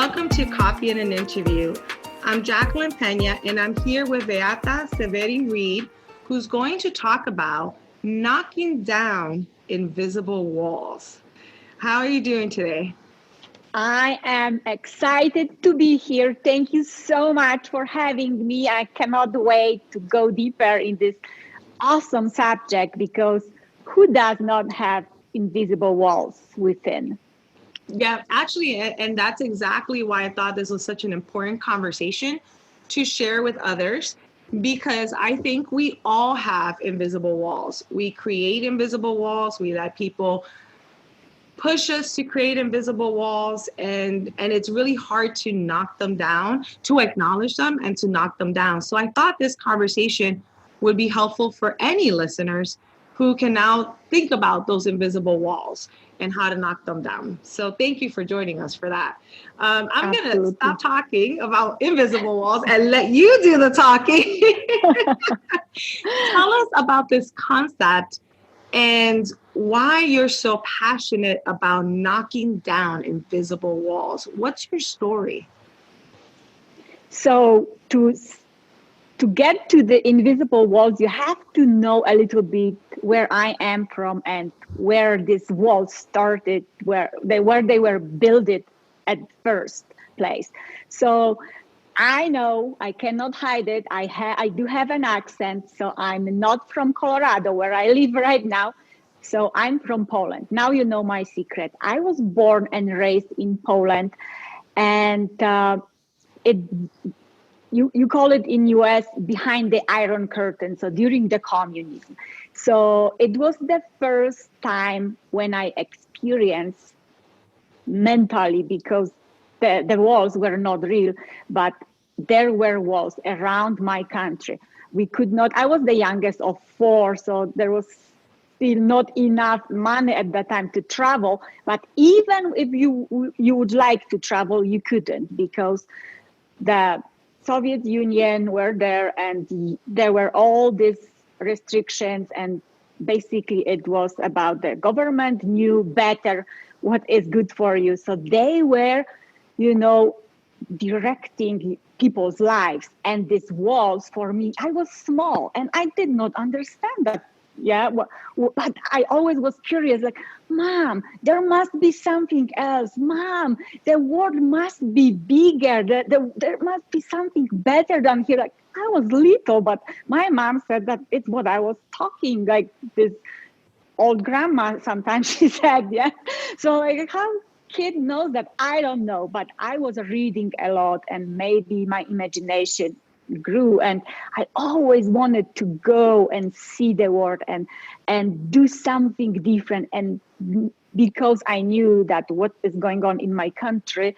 Welcome to Coffee and an Interview. I'm Jacqueline Pena, and I'm here with Beata Seweryn-Reid, who's going to talk about knocking down invisible walls. How are you doing today? I am excited to be here. Thank you so much for having me. I cannot wait to go deeper in this awesome subject because who does not have invisible walls within? Yeah, actually, and that's exactly why I thought this was such an important conversation to share with others, because I think we all have invisible walls. We create invisible walls. We let people push us to create invisible walls, and it's really hard to knock them down, to acknowledge them and to knock them down. So I thought this conversation would be helpful for any listeners who can now think about those invisible walls and how to knock them down. So thank you for joining us for that. I'm going to stop talking about invisible walls and let you do the talking. Tell us about this concept and why you're so passionate about knocking down invisible walls. What's your story? So to get to the invisible walls, you have to know a little bit where I am from and where these walls started, where they were built at first place. So I know I cannot hide it. I do have an accent, so I'm not from Colorado, where I live right now. So I'm from Poland. Now you know my secret. I was born and raised in Poland, and you call it in US behind the Iron Curtain, so during the communism. So it was the first time when I experienced mentally, because the walls were not real, but there were walls around my country. We could not, I was the youngest of four, so there was still not enough money at that time to travel. But even if you would like to travel, you couldn't, because the Soviet Union were there and there were all these restrictions, and basically it was about the government knew better what is good for you. So they were, directing people's lives. And these walls, for me, I was small and I did not understand that. Yeah, but I always was curious, like, Mom, there must be something else. Mom, the world must be bigger. There must be something better than here. Like, I was little, but my mom said that it's what I was talking, like this old grandma sometimes she said, yeah. So like, how kid knows that? I don't know, but I was reading a lot and maybe my imagination grew, and I always wanted to go and see the world and do something different. And because I knew that what is going on in my country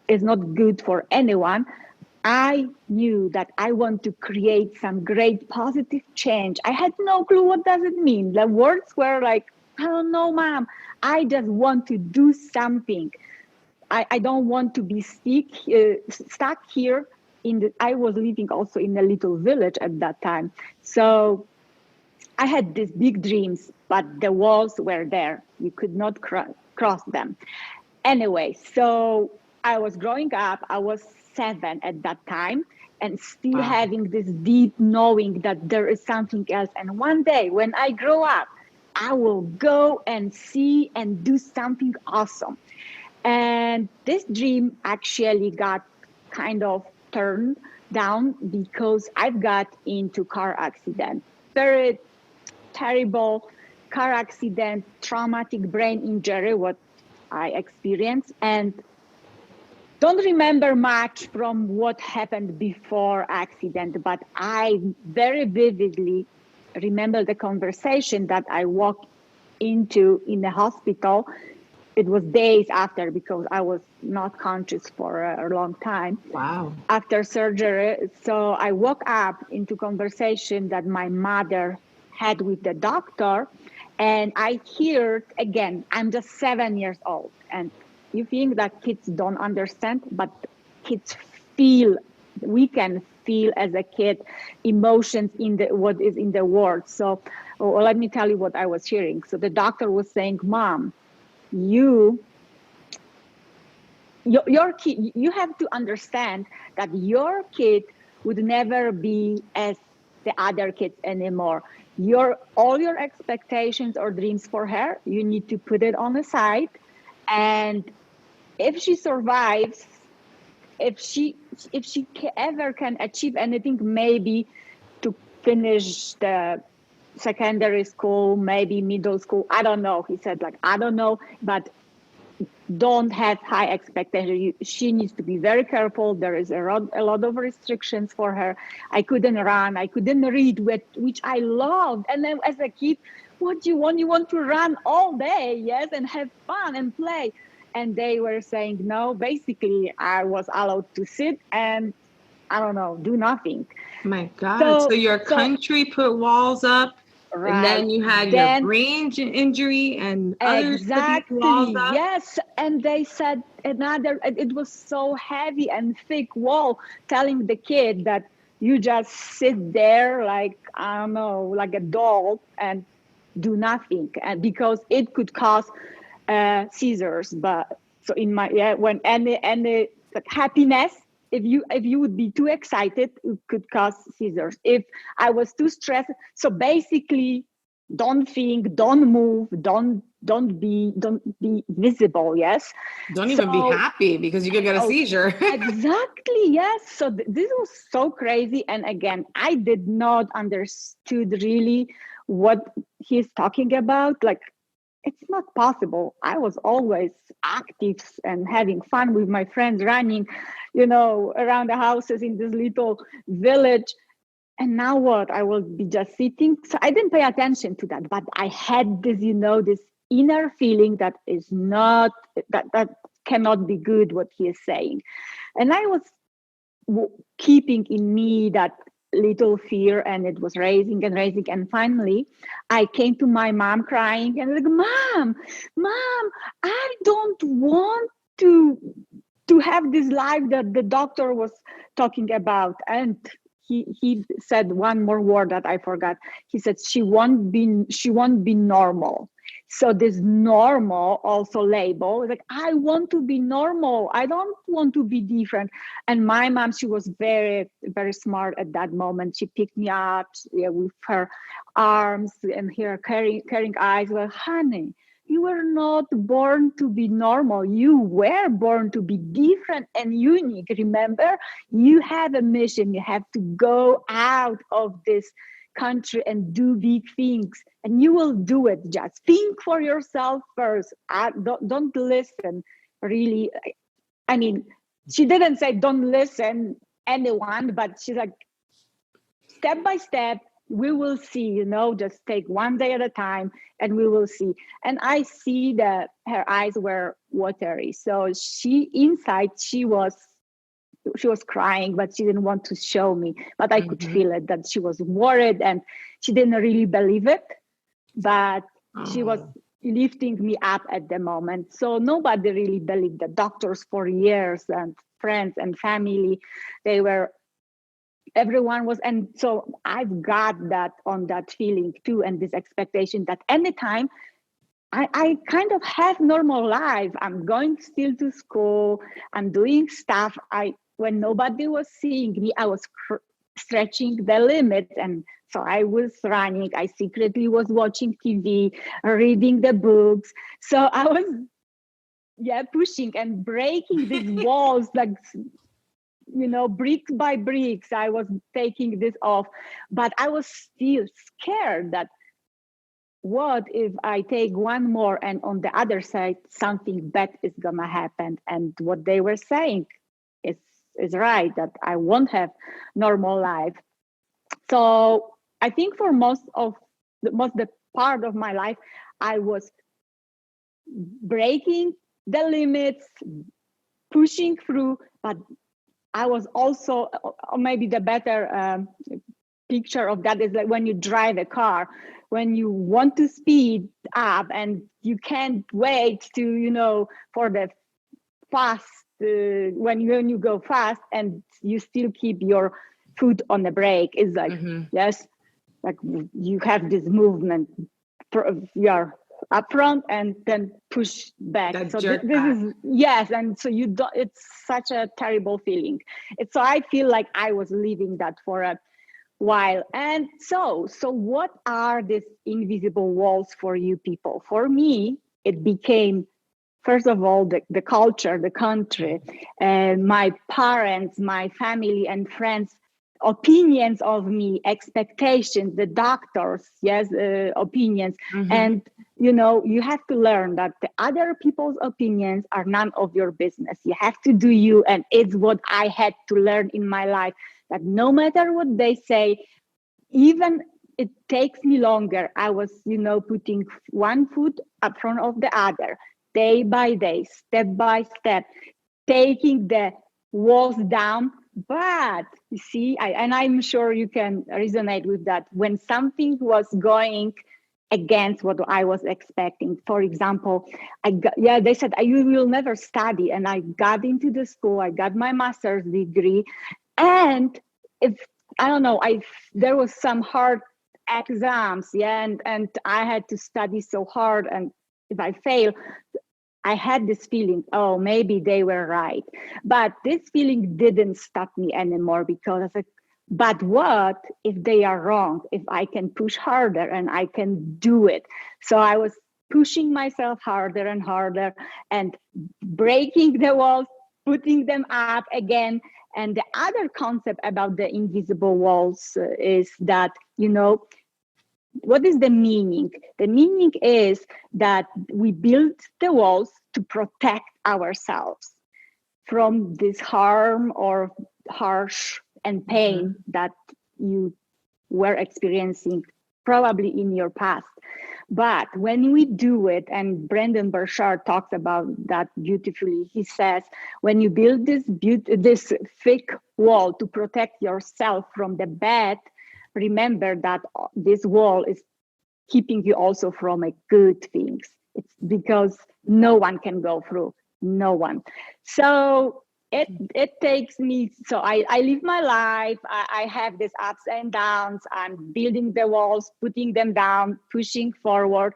is not good for anyone, I knew that I want to create some great positive change. I had no clue what does it mean. The words were like, I don't know, Mom. I just want to do something. I don't want to be stuck here. I was living also in a little village at that time. So I had these big dreams, but the walls were there. You could not cross them. Anyway, so I was growing up. I was 7 at that time, and still having this deep knowing that there is something else. And one day when I grow up, I will go and see and do something awesome. And this dream actually got kind of turned down because I've got into car accident. Very terrible car accident, traumatic brain injury, what I experienced, and don't remember much from what happened before accident, but I very vividly remember the conversation that I walked into in the hospital. It was days after, because I was not conscious for a long time. Wow. After surgery. So I woke up into conversation that my mother had with the doctor, and I heard again, I'm just 7 years old, and you think that kids don't understand, but kids feel, we can feel as a kid emotions in what is in the world. So let me tell you what I was hearing. So the doctor was saying, Mom, you your kid, you have to understand that your kid would never be as the other kids anymore. All your expectations or dreams for her, you need to put it on the side. And if she survives, if she ever can achieve anything, maybe to finish the secondary school, maybe middle school, I don't know. He said, like, I don't know, but don't have high expectations. She needs to be very careful. There is a lot of restrictions for her. I couldn't run. I couldn't read, which I loved. And then as a kid, what do you want? You want to run all day, yes, and have fun and play. And they were saying no. Basically, I was allowed to sit and, I don't know, do nothing. My God. So your country put walls up, right. And then you had your brain injury and others put these walls up. Yes. And they said it was so heavy and thick wall, telling the kid that you just sit there like, I don't know, like a doll and do nothing. And because it could cause seizures. But so when any like happiness, if you would be too excited, it could cause seizures. If I was too stressed, so basically, don't think, don't move, don't be visible. Yes, don't even be happy because you could get a seizure. Exactly. Yes. So this was so crazy, and again, I did not understood really what he's talking about. Like, it's not possible. I was always active and having fun with my friends, running, around the houses in this little village. And now what? I will be just sitting. So I didn't pay attention to that, but I had this, this inner feeling that is not, that cannot be good, what he is saying. And I was keeping in me that little fear, and it was raising and raising. And finally, I came to my mom crying and like, mom, I don't want to have this life that the doctor was talking about. And he said one more word that I forgot. He said she won't be normal. So this normal also label, like, I want to be normal. I don't want to be different. And my mom, she was very, very smart at that moment. She picked me up with her arms and her caring eyes. Well, honey, you were not born to be normal. You were born to be different and unique. Remember, you have a mission. You have to go out of this country and do big things, and you will do it. Just think for yourself first. Don't listen, really. I mean, she didn't say don't listen anyone, but she's like, step by step, we will see, just take one day at a time and we will see. And I see that her eyes were watery. So inside, she was crying, but she didn't want to show me. But I could feel it, that she was worried and she didn't really believe it. But she was lifting me up at the moment. So nobody really believed. The doctors for years and friends and family, everyone was. And so I've got that on that feeling too, and this expectation that anytime I kind of have normal life. I'm going still to school. I'm doing stuff. When nobody was seeing me, I was stretching the limits. And so I was running. I secretly was watching TV, reading the books. So I was, pushing and breaking these walls, like, bricks by bricks. I was taking this off, but I was still scared that what if I take one more and on the other side, something bad is gonna happen. And what they were saying is right, that I won't have normal life. So I think for most the part of my life, I was breaking the limits, pushing through, but I was also, or maybe the better picture of that is like when you drive a car, when you want to speed up and you can't wait to, for the fast, when you go fast and you still keep your foot on the brake. It's like, yes, like you have this movement, you are up front and then push back. That So jerk this back. is, yes. And so you don't, it's such a terrible feeling. So I feel like I was living that for a while. And so what are these invisible walls for you people? For me, it became, first of all, the culture, the country, my parents, my family and friends, opinions of me, expectations, the doctors, yes, opinions. And, you have to learn that the other people's opinions are none of your business. You have to do you. And it's what I had to learn in my life, that no matter what they say, even it takes me longer. I was, putting one foot up front of the other, day by day, step by step, taking the walls down. But you see, and I'm sure you can resonate with that. When something was going against what I was expecting, for example, they said you will never study, and I got into the school. I got my master's degree, and if I don't know, there was some hard exams, and I had to study so hard, and if I fail, I had this feeling, oh, maybe they were right. But this feeling didn't stop me anymore, because I said, but what if they are wrong? If I can push harder and I can do it. So I was pushing myself harder and harder and breaking the walls, putting them up again. And the other concept about the invisible walls is that, what is the meaning? The meaning is that we build the walls to protect ourselves from this harm or harsh and pain that you were experiencing probably in your past. But when we do it, and Brendan Burchard talks about that beautifully, he says, when you build this thick wall to protect yourself from the bad, remember that this wall is keeping you also from good things. It's because no one can go through, no one. So it takes me, so I live my life. I have these ups and downs. I'm building the walls, putting them down, pushing forward,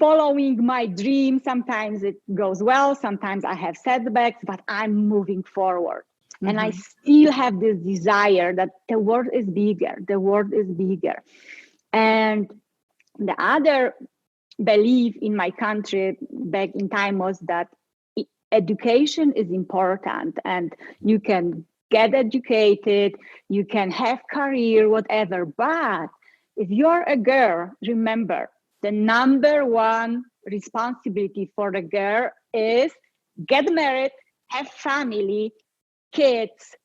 following my dream. Sometimes it goes well, sometimes I have setbacks, but I'm moving forward. And I still have this desire that the world is bigger, the world is bigger. And the other belief in my country back in time was that education is important, and you can get educated, you can have career, whatever. But if you're a girl, remember, the number one responsibility for the girl is get married, have family, kids,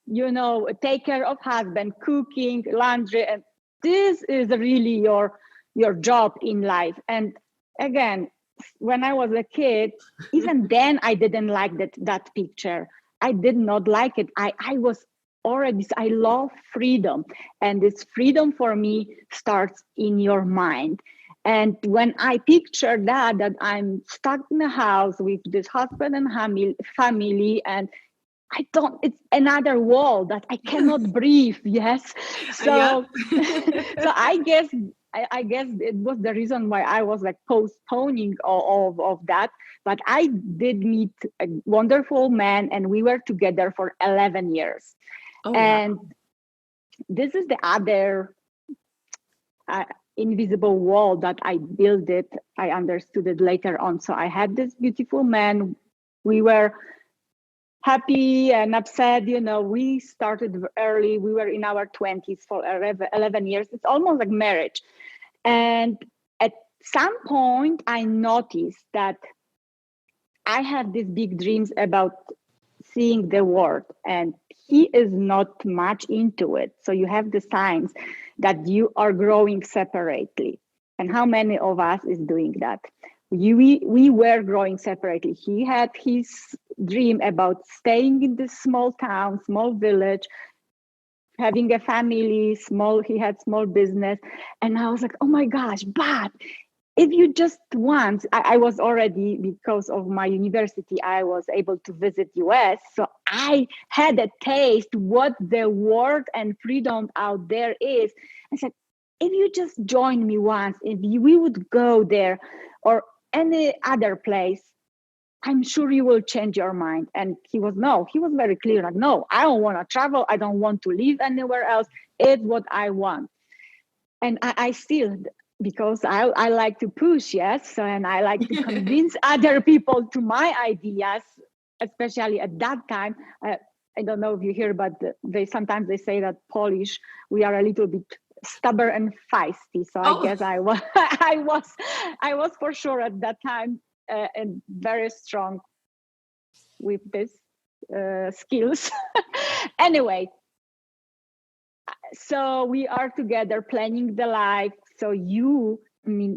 take care of husband, cooking, laundry, and this is really your job in life. And again, when I was a kid, even then I didn't like that picture. I did not like it. I was already, I love freedom, and this freedom for me starts in your mind. And when I picture that I'm stuck in a house with this husband and family, and it's another wall that I cannot breathe. Yes. So, so I guess it was the reason why I was like postponing of that. But I did meet a wonderful man, and we were together for 11 years. Oh, and wow. This is the other invisible wall that I built it. I understood it later on. So I had this beautiful man. We were happy and upset. We started early. We were in our 20s for 11 years. It's almost like marriage. And at some point, I noticed that I have these big dreams about seeing the world, and he is not much into it. So you have the signs that you are growing separately. And how many of us is doing that? We were growing separately. He had his dream about staying in this small town, small village, having a family, he had small business. And I was like, oh my gosh, but if you just once, I was already, because of my university, I was able to visit US. So I had a taste what the world and freedom out there is. I said, if you just join me once, we would go there or any other place, I'm sure you will change your mind. And he was very clear, like, no, I don't want to travel. I don't want to live anywhere else. It's what I want. And I still, because I like to push, yes. So, and I like to convince other people to my ideas, especially at that time. I don't know if you hear, but sometimes they say that Polish, we are a little bit stubborn and feisty. So I guess I was, I was for sure at that time and very strong with this skills. Anyway, so we are together planning the life. So me,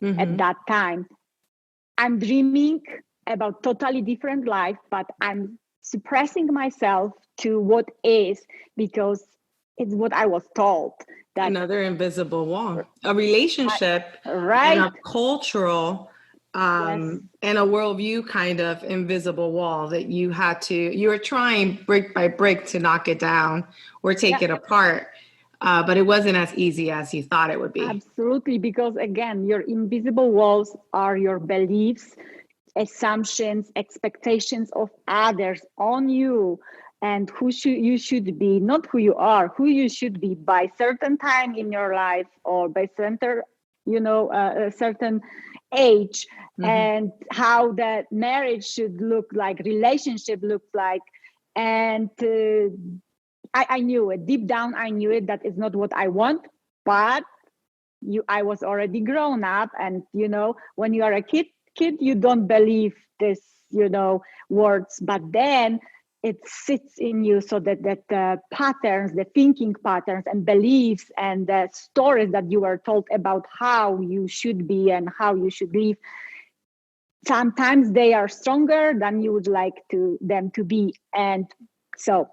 at that time, I'm dreaming about totally different life, but I'm suppressing myself to what is, because it's what I was told. That another invisible wall, a relationship, right, and a cultural and a worldview kind of invisible wall that you were trying brick by brick to knock it down or take it apart. But it wasn't as easy as you thought it would be. Absolutely, because again, your invisible walls are your beliefs, assumptions, expectations of others on you, and you should be, not who you are, who you should be by certain time in your life or by certain, a certain age, and how that marriage should look like, relationship looks like. And I knew it deep down. I knew it, that is not what I want, but I was already grown up, and when you are a kid, you don't believe this, words, but then it sits in you, so that patterns, the thinking patterns and beliefs and the stories that you were told about how you should be and how you should live, sometimes they are stronger than you would like them to be. And so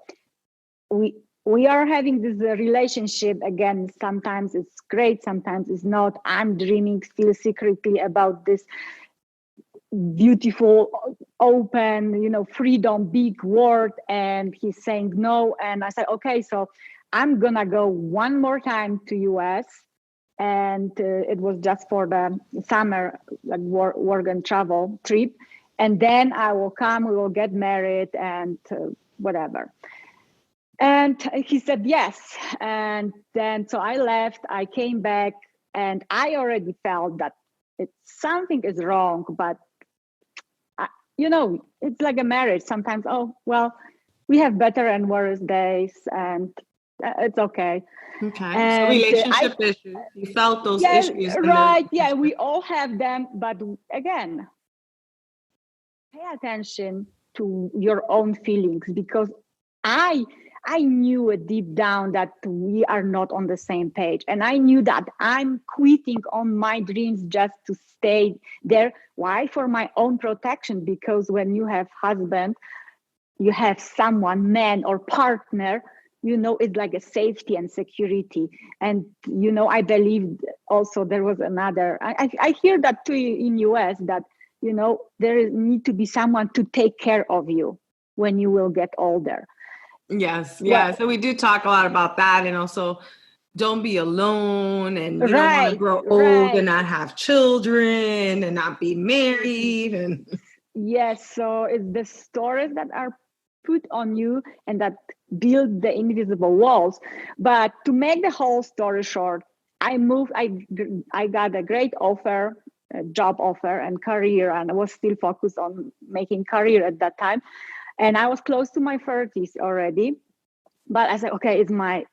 we are having this relationship again. Sometimes it's great, sometimes it's not. I'm dreaming still secretly about this beautiful, open, freedom, big word. And he's saying no. And I said, okay, so I'm gonna go one more time to US. And it was just for the summer, like work and travel trip. And then I will come, we will get married and whatever. And he said yes. And then, so I left, I came back, and I already felt that something is wrong. But, it's like a marriage. Sometimes, we have better and worse days, and it's okay. Okay. And so relationship issues. You felt those issues. Right. Yeah, we all have them. But again, pay attention to your own feelings, because I knew it deep down that we are not on the same page. And I knew that I'm quitting on my dreams just to stay there. Why? For my own protection. Because when you have husband, you have someone, man or partner, it's like a safety and security. And, I believe also there was another, I hear that too in US, that, there need to be someone to take care of you when you will get older. Yes. Yeah. So we do talk a lot about that, and also don't be alone, and you don't want to grow old and not have children and not be married. And yes. So it's the stories that are put on you and that build the invisible walls. But to make the whole story short, I moved, I got a great offer, a job offer and career, and I was still focused on making career at that time. And I was close to my 30s already. But I said, okay, it's my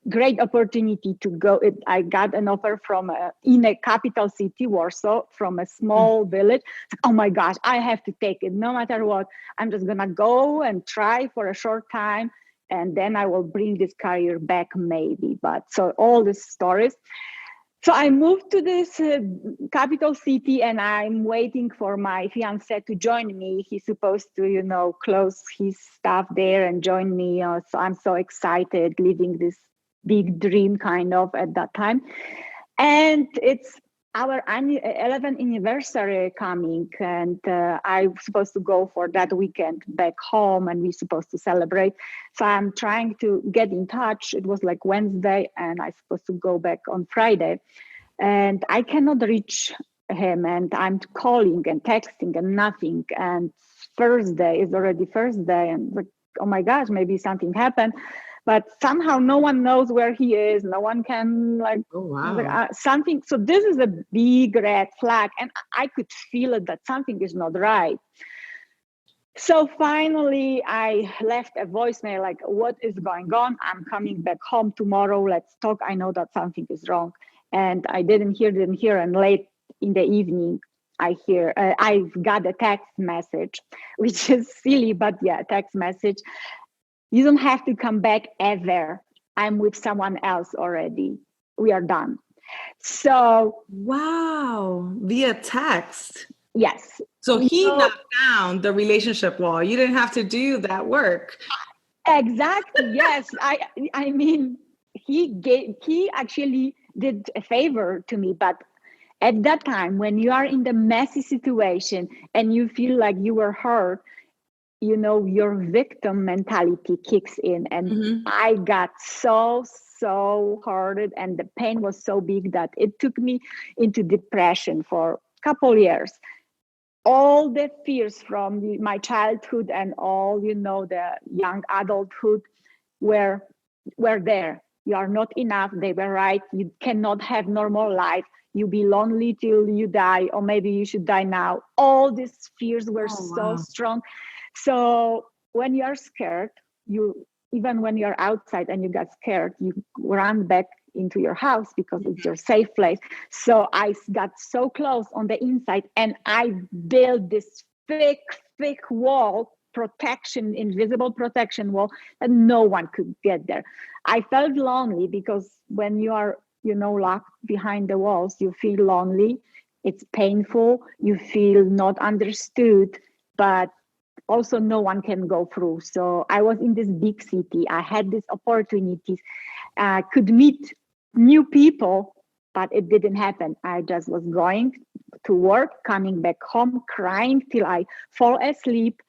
great opportunity to go. I got an offer from in a capital city, Warsaw, from a small village. Oh my gosh, I have to take it no matter what. I'm just gonna go and try for a short time, and then I will bring this career back maybe. But so all these stories. So I moved to this capital city, and I'm waiting for my fiancé to join me. He's supposed to, close his stuff there and join me. So I'm so excited, living this big dream kind of at that time. And our 11th anniversary coming, and I'm supposed to go for that weekend back home, and we're supposed to celebrate. So I'm trying to get in touch. It was like Wednesday, and I'm supposed to go back on Friday, and I cannot reach him, and I'm calling and texting and nothing. And Thursday is already Thursday, and like, oh my gosh, maybe something happened. But somehow no one knows where he is. No one can like, Oh, wow. something. So this is a big red flag, and I could feel it that something is not right. So finally, I left a voicemail like, "What is going on? I'm coming back home tomorrow. Let's talk. I know that something is wrong." And I didn't hear. And late in the evening, I got a text message, which is silly, but yeah, text message. "You don't have to come back ever. I'm with someone else already. We are done." So, Wow. Via text. yes. So he No, knocked down the relationship wall. You didn't have to do that work. exactly. Yes. I mean, he actually did a favor to me, but at that time when you are in the messy situation and you feel like you were hurt, your victim mentality kicks in, and Mm-hmm. I got so hurted, and the pain was so big that it took me into depression for a couple years. All the fears from my childhood and all the young adulthood were there. You are not enough. They were right. You cannot have normal life. You'll be lonely till you die, or maybe you should die now. All these fears were Oh, so wow. strong. So when you're scared, you even when you're outside and you get scared, you run back into your house because it's your safe place. So I got so close on the inside, and I built this thick wall, protection, invisible protection wall, that no one could get there. I felt lonely because when you are, locked behind the walls, you feel lonely. It's painful. You feel not understood, but also no one can go through. So I was in this big city. I had these opportunities. I could meet new people, but it didn't happen. I just was going to work, coming back home, crying till I fall asleep,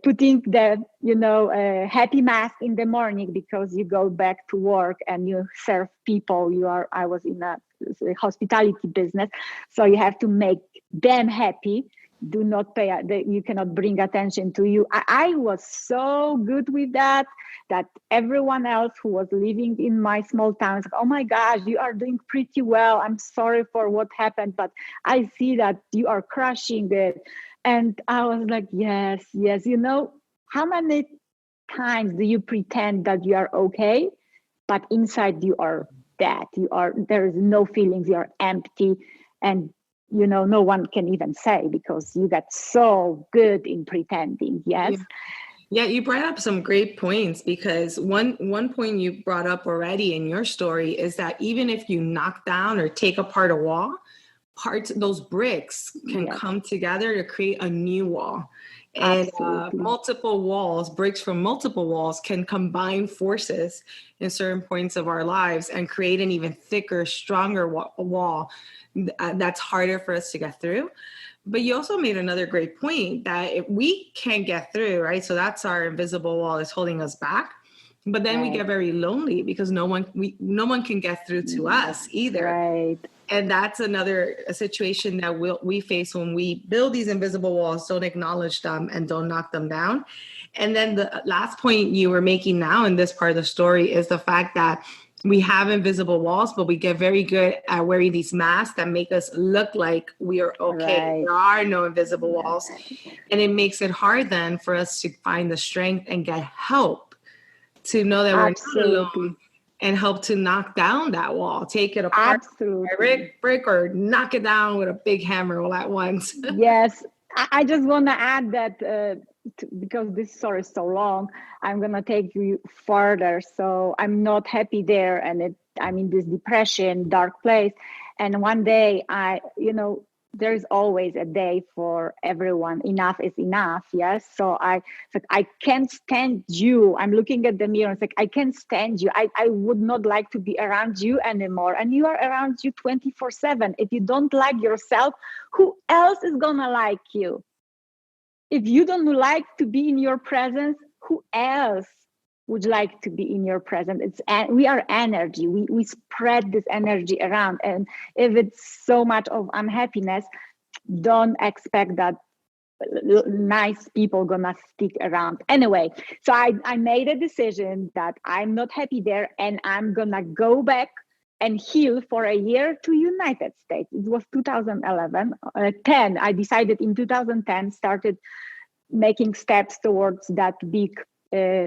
putting the happy mask in the morning, because you go back to work and you serve people. I was in a hospitality business, so you have to make them happy. Do not pay, you cannot bring attention to you. I was so good with that everyone else who was living in my small town was like, "Oh my gosh, you are doing pretty well. I'm sorry for what happened, but I see that you are crushing it." And I was like, yes. How many times do you pretend that you are okay, but inside you are dead? There is no feelings, you're empty. And no one can even say, because you got so good in pretending. Yes. Yeah. Yeah, you brought up some great points, because one point you brought up already in your story is that even if you knock down or take apart a wall, those bricks can Yes. come together to create a new wall. And Absolutely. multiple walls, bricks from multiple walls, can combine forces in certain points of our lives and create an even thicker, stronger wall that's harder for us to get through. But you also made another great point that if we can't get through, right? So that's our invisible wall is holding us back. But then we Right. get very lonely because no one can get through to us either. Right. And that's another situation that we face when we build these invisible walls, don't acknowledge them and don't knock them down. And then the last point you were making now in this part of the story is the fact that we have invisible walls, but we get very good at wearing these masks that make us look like we are okay. Right. There are no invisible walls. And it makes it hard then for us to find the strength and get help, to know that we're not Absolutely. alone, and help to knock down that wall, take it apart Absolutely. brick, or knock it down with a big hammer all at once. Yes. I just want to add that because this story is so long, I'm going to take you further. So I'm not happy there, and I'm in this depression, dark place. And one day there's always a day for everyone. Enough is enough. Yes. So it's like, I can't stand you. I'm looking at the mirror. It's like, I can't stand you. I would not like to be around you anymore. And you are around you 24/7. If you don't like yourself, who else is gonna like you? If you don't like to be in your presence, who else would like to be in your presence? We are energy. We spread this energy around. And if it's so much of unhappiness, don't expect that nice people gonna stick around anyway. So I made a decision that I'm not happy there, and I'm gonna go back and heal for a year to United States. It was 2011, 10. I decided in 2010, started making steps towards that big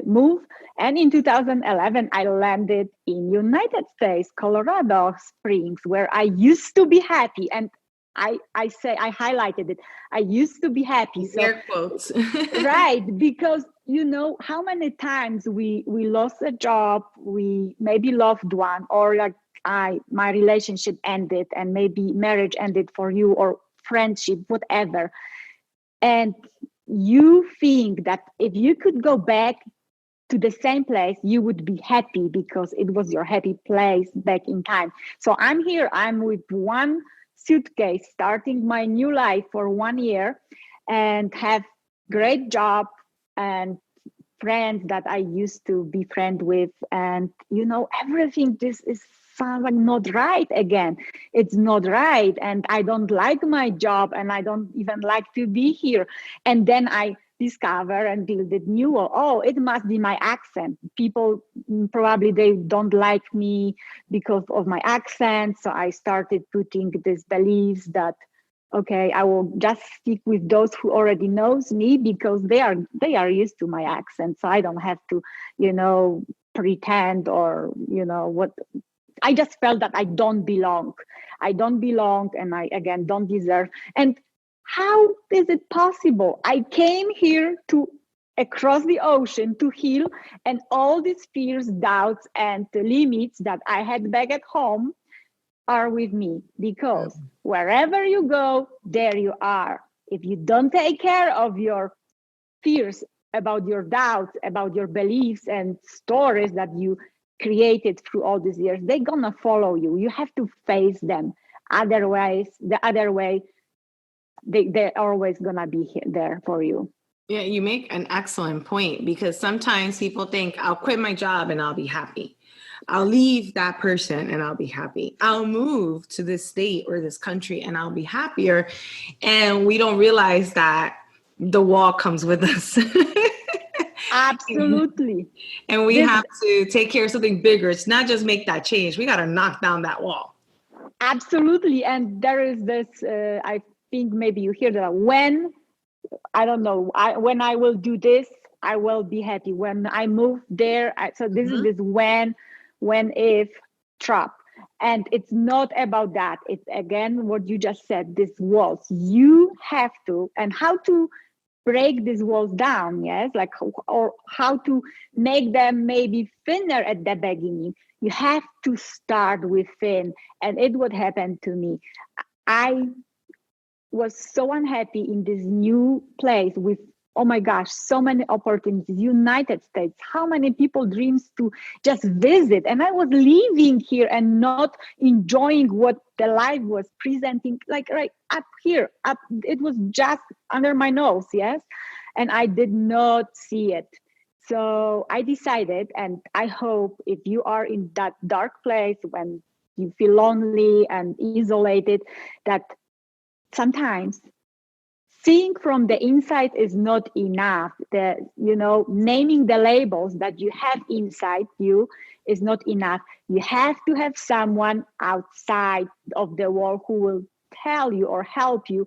move. And in 2011, I landed in United States, Colorado Springs, where I used to be happy. And I highlighted it. I used to be happy. So air quotes. right, because you know how many times we lost a job, we maybe loved one, or like my relationship ended, and maybe marriage ended for you, or friendship, whatever. And you think that if you could go back to the same place, you would be happy because it was your happy place back in time. So I'm here, I'm with one suitcase, starting my new life for 1 year, and have great job and friends that I used to be friend with. And you know, everything this is sounds like not right again. It's not right. And I don't like my job, and I don't even like to be here. And then I discover and build it new. Oh, it must be my accent. People probably they don't like me because of my accent. So I started putting these beliefs that okay, I will just stick with those who already knows me because they are used to my accent. So I don't have to, you know, pretend or, you know, what. I just felt that I don't belong. I don't belong, and I again don't deserve. And how is it possible? I came here to across the ocean to heal, and all these fears, doubts, and limits that I had back at home are with me, because wherever you go, there you are. If you don't take care of your fears, about your doubts, about your beliefs and stories that you created through all these years, they're gonna follow you. You have to face them. Otherwise, the other way, they're always gonna be there for you. Yeah, you make an excellent point, because sometimes people think I'll quit my job and I'll be happy. I'll leave that person and I'll be happy. I'll move to this state or this country and I'll be happier. And we don't realize that the wall comes with us. Absolutely. And we have to take care of something bigger. It's not just make that change. We got to knock down that wall. Absolutely. And there is this, I think maybe you hear that, when, I don't know, when I will do this, I will be happy. When I move there, so this is this when, if trap. And it's not about that. It's again what you just said, these walls. You have to, and how to break these walls down, yes, like, or how to make them maybe thinner at the beginning. You have to start with thin. And it would happen to me. I was so unhappy in this new place with, oh my gosh, so many opportunities. United States, how many people dreams to just visit, and I was living here and not enjoying what the life was presenting, like right up here, up, it was just under my nose, yes, and I did not see it. So I decided, and I hope if you are in that dark place when you feel lonely and isolated, that sometimes seeing from the inside is not enough. The, you know, naming the labels that you have inside you is not enough. You have to have someone outside of the wall who will tell you or help you,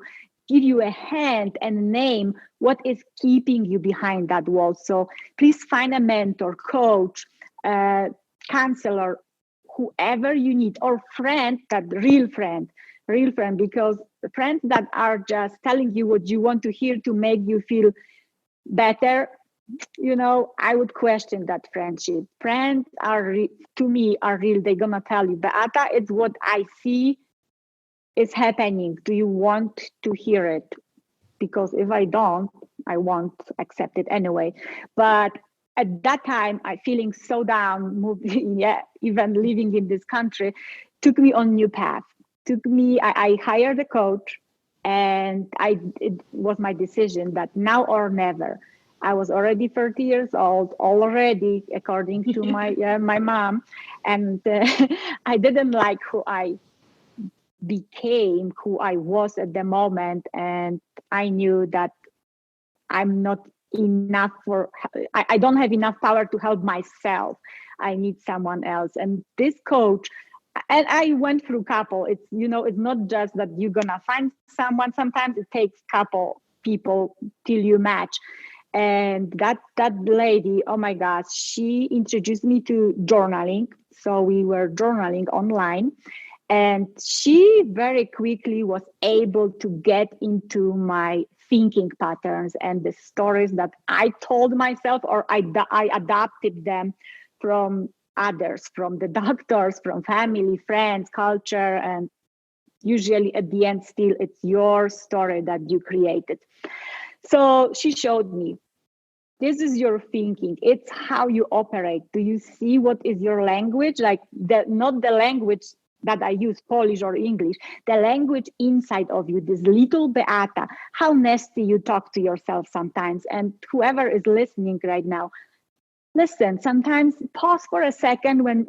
give you a hand and name what is keeping you behind that wall. So please find a mentor, coach, counselor, whoever you need, or friend, that real friend, because friends that are just telling you what you want to hear to make you feel better, you know, I would question that friendship. Friends are to me are real. They're gonna tell you, Beata, it's what I see is happening? Do you want to hear it? Because if I don't, I won't accept it anyway. But at that time, I feeling so down, moving, yeah, even living in this country, took me on new path. Took me, I hired a coach, and it was my decision that now or never. I was already 30 years old, already, according to my mom, and I didn't like who I became, who I was at the moment, and I knew that I'm not enough for, I don't have enough power to help myself. I need someone else. And this coach, and I went through couple, it's, it's not just that you're gonna find someone. Sometimes it takes couple people till you match. And that lady, oh my gosh, she introduced me to journaling. So we were journaling online, and she very quickly was able to get into my thinking patterns and the stories that I told myself, or I adopted them from others, from the doctors, from family, friends, culture. And usually at the end, still, it's your story that you created. So she showed me, this is your thinking, it's how you operate. Do you see what is your language? Like, not the language that I use, Polish or English, the language inside of you, this little Beata, how nasty you talk to yourself sometimes. And whoever is listening right now, listen, sometimes pause for a second, when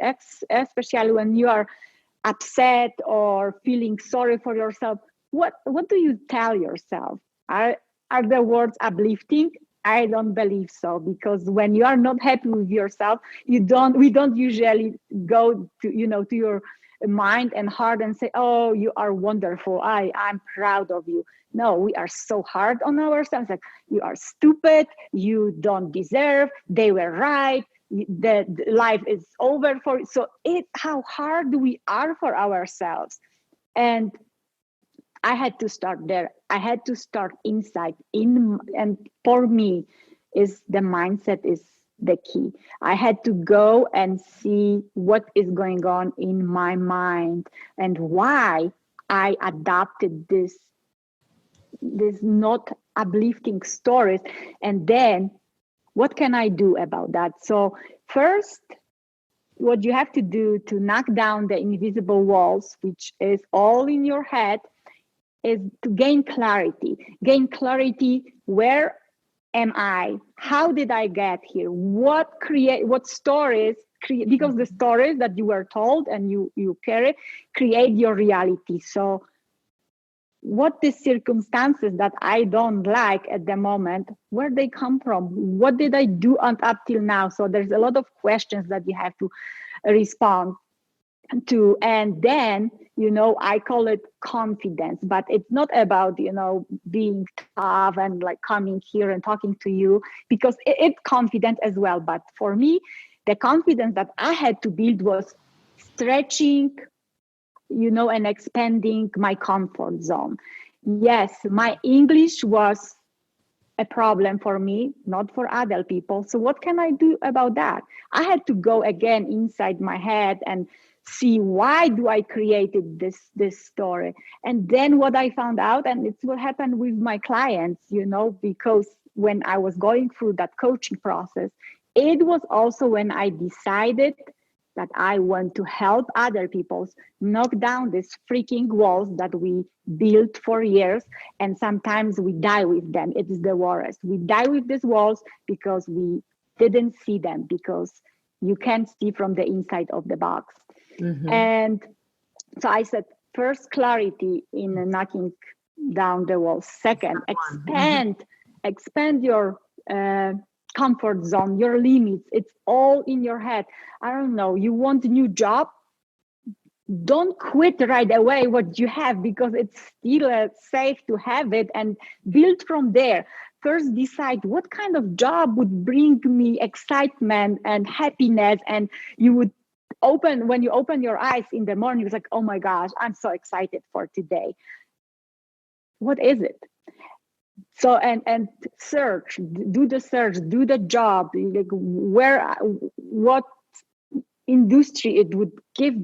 especially when you are upset or feeling sorry for yourself. What do you tell yourself? Are the words uplifting? I don't believe so, because when you are not happy with yourself, we don't usually go to your mind and heart and say, oh, you are wonderful, I'm proud of you. No, we are so hard on ourselves, like, you are stupid, you don't deserve, they were right, the life is over for you. So how hard we are for ourselves. And I had to start there. I had to start inside. And for me, is the mindset is the key. I had to go and see what is going on in my mind and why I adopted this not uplifting stories. And then what can I do about that? So first, what you have to do to knock down the invisible walls, which is all in your head, is to gain clarity. Gain clarity. Where am I? How did I get here? What stories create? Because the stories that you were told and you carry create your reality. So what the circumstances that I don't like at the moment, where they come from? What did I do up till now? So there's a lot of questions that you have to respond to. And then, I call it confidence, but it's not about, being tough and like coming here and talking to you, because it's confident as well. But for me, the confidence that I had to build was stretching, and expanding my comfort zone. Yes, my English was a problem for me, not for other people. So what can I do about that? I had to go again inside my head and see, why do I created this story? And then what I found out, and it's what happened with my clients, because when I was going through that coaching process, it was also when I decided that I want to help other people knock down these freaking walls that we built for years. And sometimes we die with them. It is the worst. We die with these walls because we didn't see them, because you can't see from the inside of the box. Mm-hmm. And so I said, first, clarity in knocking down the walls. Second, expand your comfort zone, your limits. It's all in your head. I don't know, you want a new job? Don't quit right away what you have, because it's still safe to have it, and build from there. First, decide what kind of job would bring me excitement and happiness, and you would when you open your eyes in the morning, it's like, oh my gosh, I'm so excited for today. What is it? So and search, do the search, do the job, like what industry it would give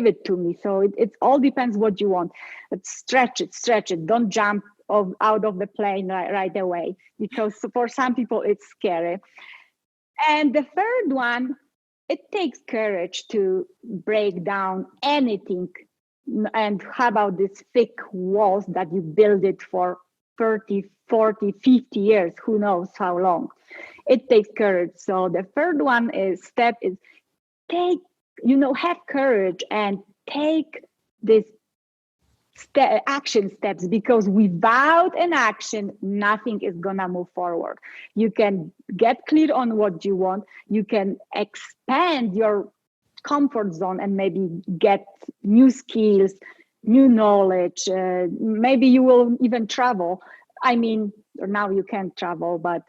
it to me. So it all depends what you want. But stretch it. Don't jump out of the plane right away, because for some people it's scary. And the third one, it takes courage to break down anything. And how about these thick walls that you build it for 30, 40, 50 years, who knows how long. It takes courage. So the third one is take, have courage and take this action steps, because without an action, nothing is gonna move forward. You can get clear on what you want. You can expand your comfort zone and maybe get new skills, new knowledge. Maybe you will even travel. I mean, now you can't travel, but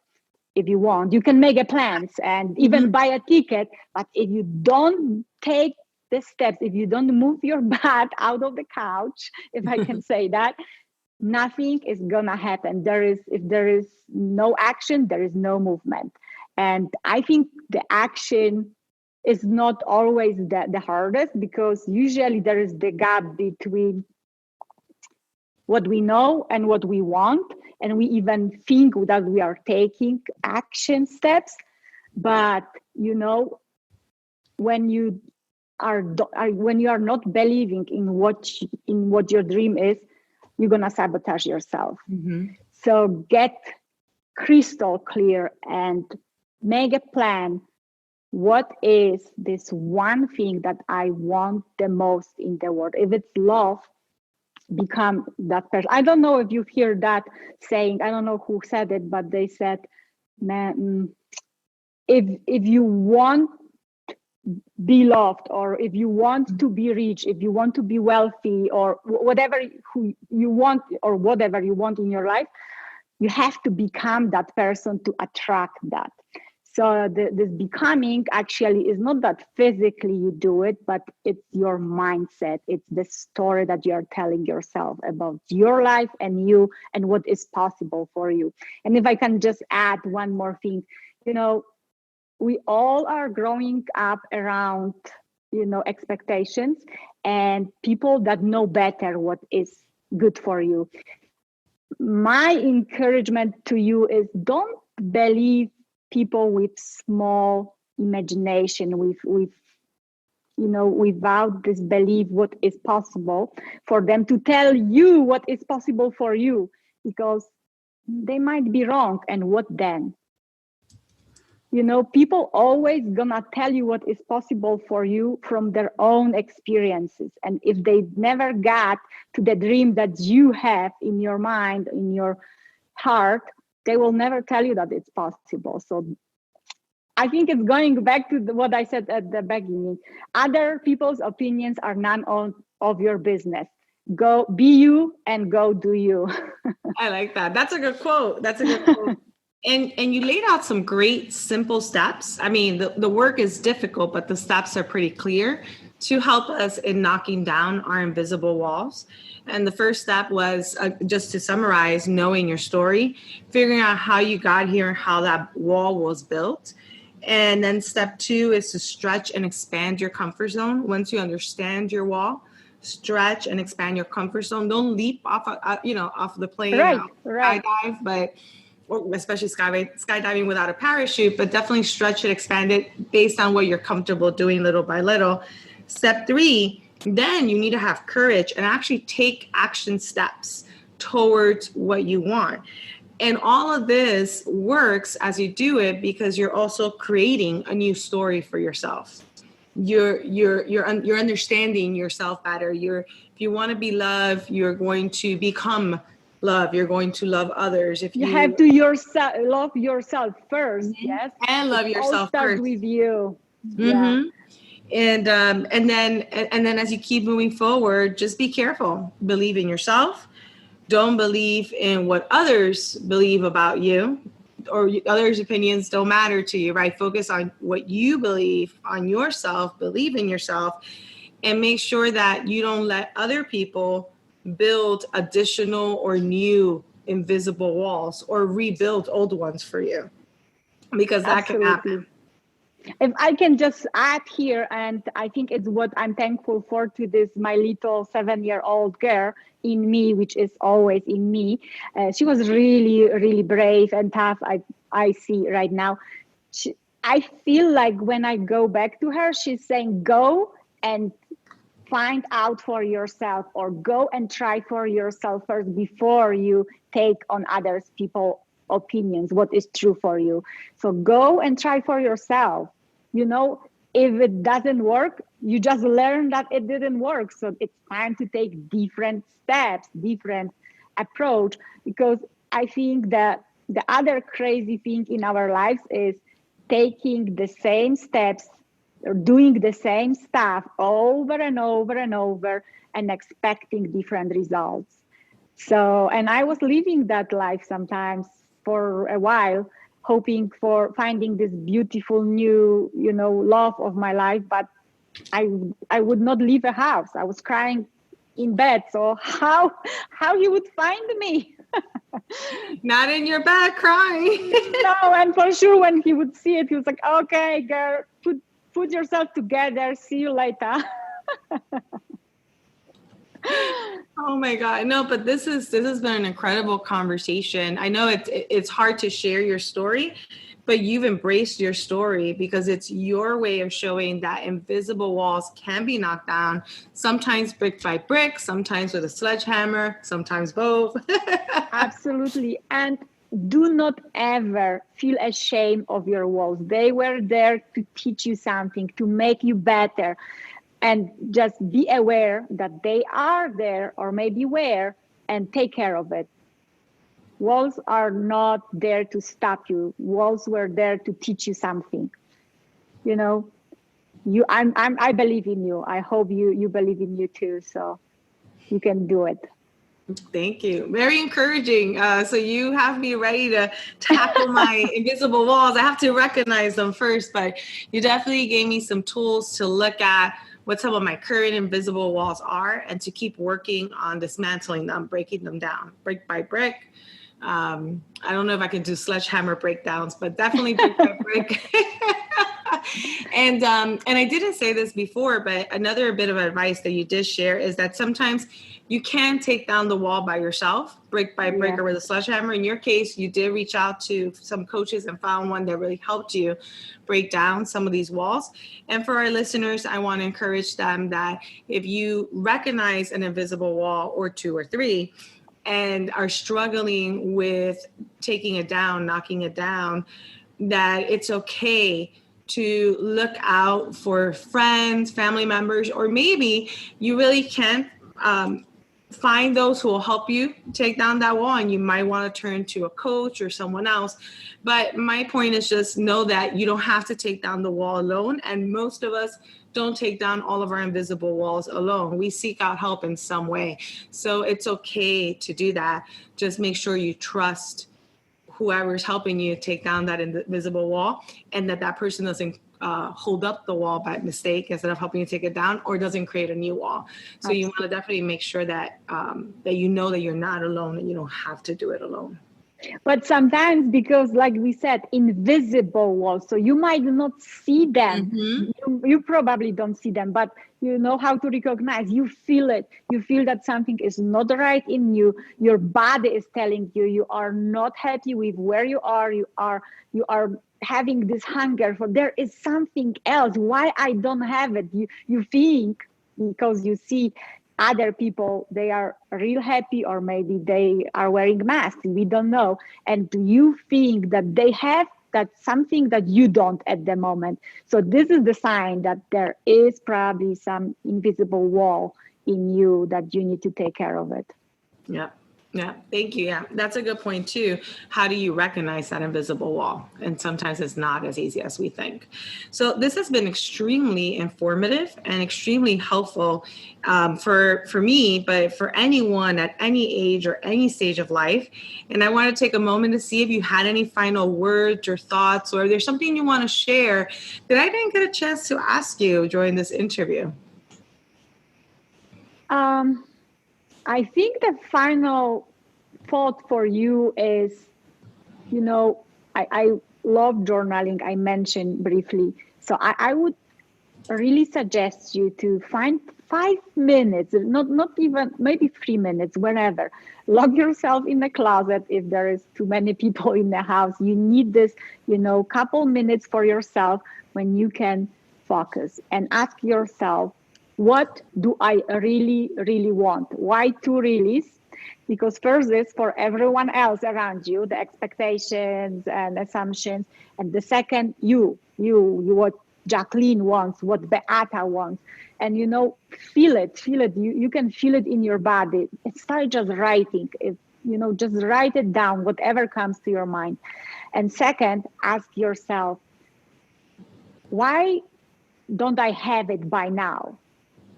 if you want, you can make a plans and even buy a ticket. But if you don't take the steps, if you don't move your butt out of the couch, if I can say that, nothing is gonna happen. If there is no action, there is no movement. And I think the action is not always the hardest, because usually there is the gap between what we know and what we want, and we even think that we are taking action steps. But when you when you are not believing in what your dream is, you're gonna sabotage yourself. So get crystal clear and make a plan. What is this one thing that I want the most in the world? If it's love, become that person. I don't know if you hear that saying. I don't know who said it, but they said, "Man, if you want be loved, or if you want to be rich, if you want to be wealthy, or whatever you want, or whatever you want in your life, you have to become that person to attract that." So this becoming actually is not that physically you do it, but it's your mindset. It's the story that you are telling yourself about your life and you and what is possible for you. And if I can just add one more thing, we all are growing up around, expectations and people that know better what is good for you. My encouragement to you is, don't believe people with small imagination, without this belief what is possible, for them to tell you what is possible for you, because they might be wrong. And what then? People always gonna tell you what is possible for you from their own experiences. And if they never got to the dream that you have in your mind, in your heart, they will never tell you that it's possible. So I think it's going back to what I said at the beginning. Other people's opinions are none of your business. Go be you and go do you. I like that. That's a good quote. And you laid out some great simple steps. I mean, the work is difficult, but the steps are pretty clear to help us in knocking down our invisible walls. And the first step was, just to summarize, knowing your story, figuring out how you got here and how that wall was built. And then step 2 is to stretch and expand your comfort zone. Once you understand your wall, stretch and expand your comfort zone. Don't leap off the plane, Right. skydive, but especially skydiving without a parachute, but definitely stretch it, expand it based on what you're comfortable doing little by little. Step 3, then you need to have courage and actually take action steps towards what you want. And all of this works as you do it because you're also creating a new story for yourself. You're understanding yourself better. If you want to be loved, you're going to become love. You're going to love others. If you have to love yourself first, yes, and love yourself first with you. Yeah. And then as you keep moving forward, just be careful. Believe in yourself. Don't believe in what others believe about you, or others' opinions don't matter to you, right? Focus on what you believe on yourself, believe in yourself, and make sure that you don't let other people build additional or new invisible walls or rebuild old ones for you, because that can happen. If I can just add here, and I think it's what I'm thankful for to this, my little 7-year-old girl in me, which is always in me. She was really, really brave and tough. I see right now. She, I feel like when I go back to her, she's saying, go and find out for yourself, or go and try for yourself first before you take on others people opinions, what is true for you. So go and try for yourself. If it doesn't work, you just learn that it didn't work. So it's time to take different steps, different approach, because I think that the other crazy thing in our lives is taking the same steps or doing the same stuff over and over and over and expecting different results. So, and I was living that life sometimes for a while, hoping for finding this beautiful new, love of my life. But I would not leave a house. I was crying in bed. So how he would find me? Not in your bed crying. No, and for sure when he would see it, he was like, okay, girl, put yourself together. See you later. Oh my God. No, but this has been an incredible conversation. I know it's hard to share your story, but you've embraced your story because it's your way of showing that invisible walls can be knocked down, sometimes brick by brick, sometimes with a sledgehammer, sometimes both. Absolutely. And do not ever feel ashamed of your walls. They were there to teach you something, to make you better. And just be aware that they are there, or maybe where, and take care of it. Walls are not there to stop you. Walls were there to teach you something. I believe in you. I hope you believe in you too. So you can do it. Thank you. Very encouraging. So you have me ready to tackle my invisible walls. I have to recognize them first, but you definitely gave me some tools to look at what some of my current invisible walls are and to keep working on dismantling them, breaking them down, brick by brick. I don't know if I can do sledgehammer breakdowns, but definitely brick by brick. And I didn't say this before, but another bit of advice that you did share is that sometimes you can take down the wall by yourself, brick by brick, or with a sledgehammer. In your case, you did reach out to some coaches and found one that really helped you break down some of these walls. And for our listeners, I want to encourage them that if you recognize an invisible wall or two or three, and are struggling with taking it down, knocking it down, that it's okay to look out for friends, family members, or maybe you really can find those who will help you take down that wall, and you might want to turn to a coach or someone else. But my point is just know that you don't have to take down the wall alone, and most of us don't take down all of our invisible walls alone. We seek out help in some way. So it's okay to do that. Just make sure you trust whoever's helping you take down that invisible wall, and that person doesn't hold up the wall by mistake instead of helping you take it down, or doesn't create a new wall. So you want to definitely make sure that that you know that you're not alone and you don't have to do it alone. But sometimes, because like we said, invisible walls, so you might not see them. Mm-hmm. You probably don't see them, but you know how to recognize. You feel it. You feel that something is not right in you. Your body is telling you you are not happy with where you are. You are having this hunger for there is something else. Why I don't have it? You think because you see other people, they are real happy, or maybe they are wearing masks, we don't know, and you think that they have that something that you don't at the moment. So this is the sign that there is probably some invisible wall in you that you need to take care of it. Yeah, thank you. Yeah, that's a good point too. How do you recognize that invisible wall? And sometimes it's not as easy as we think. So this has been extremely informative and extremely helpful for me, but for anyone at any age or any stage of life. And I want to take a moment to see if you had any final words or thoughts, or if there's something you want to share that I didn't get a chance to ask you during this interview. I think the final thought for you is, I love journaling. I mentioned briefly. So I would really suggest you to find 5 minutes, not even maybe 3 minutes, whenever. Lock yourself in the closet if there is too many people in the house. You need this, couple minutes for yourself when you can focus and ask yourself, what do I really, really want? Why two reallys? Because first is for everyone else around you, the expectations and assumptions. And the second, you what Jacqueline wants, what Beata wants. And, feel it. You can feel it in your body. Start just writing. Just write it down, whatever comes to your mind. And second, ask yourself, why don't I have it by now?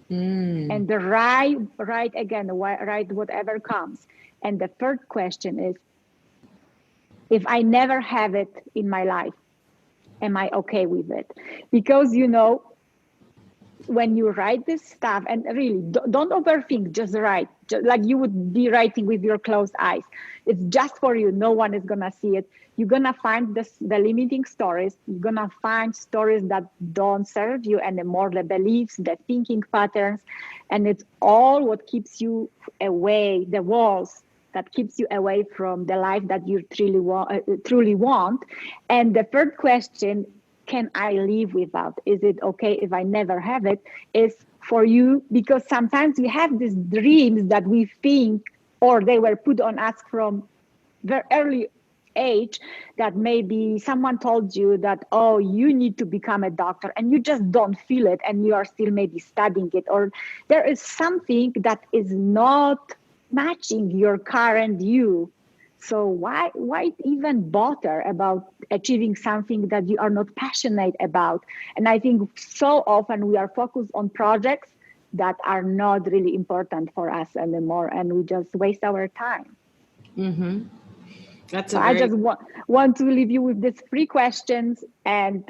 And the write again, write whatever comes. And the third question is, if I never have it in my life, am I okay with it? Because, when you write this stuff, and really don't overthink, just write, just like you would be writing with your closed eyes. It's just for you. No one is going to see it. You're going to find the limiting stories. You're going to find stories that don't serve you anymore, the beliefs, the thinking patterns. And it's all what keeps you away, the walls that keeps you away from the life that you truly want. And the third question, can I live without? Is it okay if I never have it? Is for you, because sometimes we have these dreams that we think, or they were put on us from very early age, that maybe someone told you that, oh, you need to become a doctor, and you just don't feel it, and you are still maybe studying it, or there is something that is not matching your current you. So why even bother about achieving something that you are not passionate about? And I think so often we are focused on projects that are not really important for us anymore, and we just waste our time. Mm-hmm. I just want to leave you with these 3 questions. And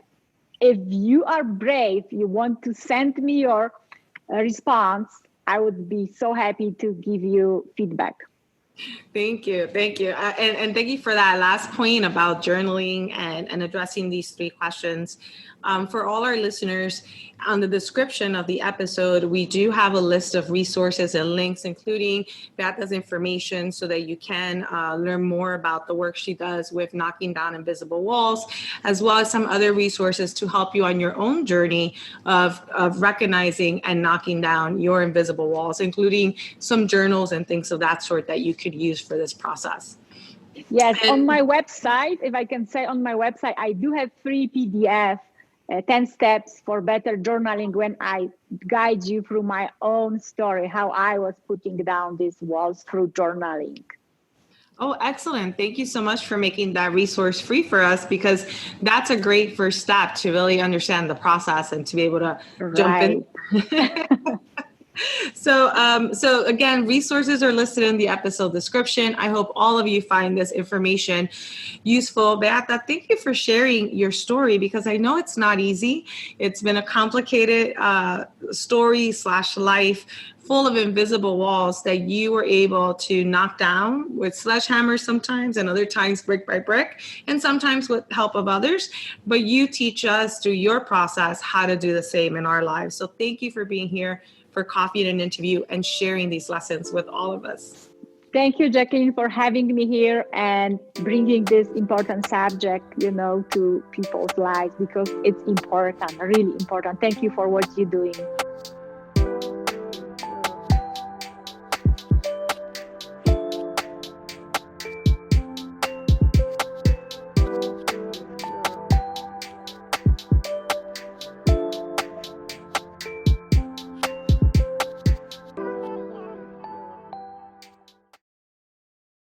if you are brave, you want to send me your response, I would be so happy to give you feedback. Thank you. And thank you for that last point about journaling and addressing these 3 questions. For all our listeners, on the description of the episode, we do have a list of resources and links, including Beata's information, so that you can learn more about the work she does with knocking down invisible walls, as well as some other resources to help you on your own journey of recognizing and knocking down your invisible walls, including some journals and things of that sort that you could use for this process. Yes, on my website, if I can say, on my website, I do have free PDF, 10 steps for better journaling, when I guide you through my own story, how I was putting down these walls through journaling. Oh, excellent. Thank you so much for making that resource free for us, because that's a great first step to really understand the process and to be able to jump in. So again, resources are listed in the episode description. I hope all of you find this information useful. Beata, thank you for sharing your story, because I know it's not easy. It's been a complicated story / life full of invisible walls that you were able to knock down with sledgehammers sometimes, and other times brick by brick, and sometimes with help of others. But you teach us through your process how to do the same in our lives. So thank you for being here for Coffee and an Interview and sharing these lessons with all of us. Thank you, Jacqueline, for having me here and bringing this important subject, to people's lives, because it's important, really important. Thank you for what you're doing.